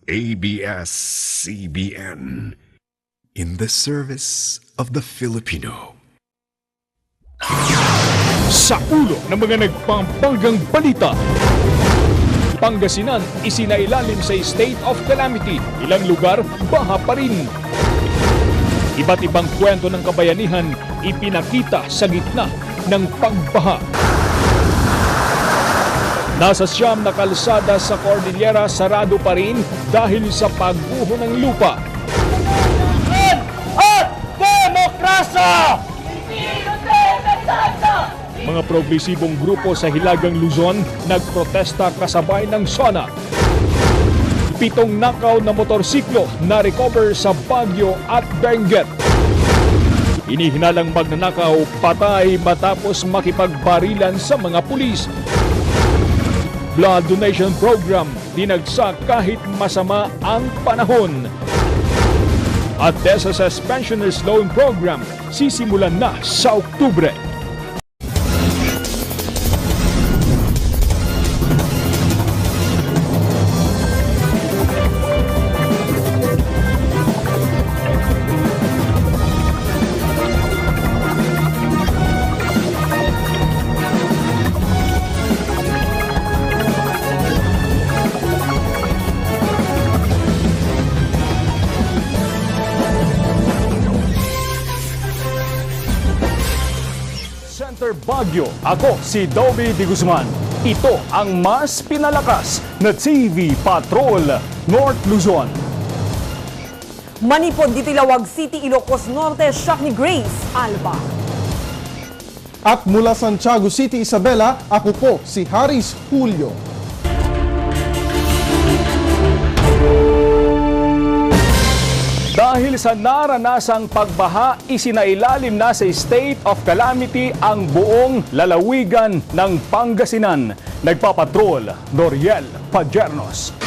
ABS-CBN, in the service of the Filipino. Sa ulo ng mga nagpampanggang balita, Pangasinan isinailalim sa state of calamity. Ilang lugar, baha pa rin. Iba't ibang kwento ng kabayanihan ipinakita sa gitna ng pagbaha. Nasa siyam na kalsada sa Cordillera sarado pa rin dahil sa pagguho ng lupa. At demokrasya! Mga progresibong grupo sa Hilagang Luzon nagprotesta kasabay ng SONA. 7 nakaw na motorsiklo na recover sa Baguio at Benguet. Inihinalang magnanakaw patay matapos makipagbarilan sa mga pulis. Blood donation program dinagsa kahit masama ang panahon. At SSS Pensioners Loan Program sisimulan na sa Oktubre. Center Baguio. Ako si Dobby De Guzman. Ito ang mas pinalakas na TV Patrol North Luzon. Manipod dito Ilawag City, Ilocos Norte, siya ni Grace Alba. At mula Santiago City, Isabela, ako po si Haris Julio. Dahil sa naranasang pagbaha, isinailalim na sa state of calamity ang buong lalawigan ng Pangasinan. Nagpapatrol, Doriel Pajernos.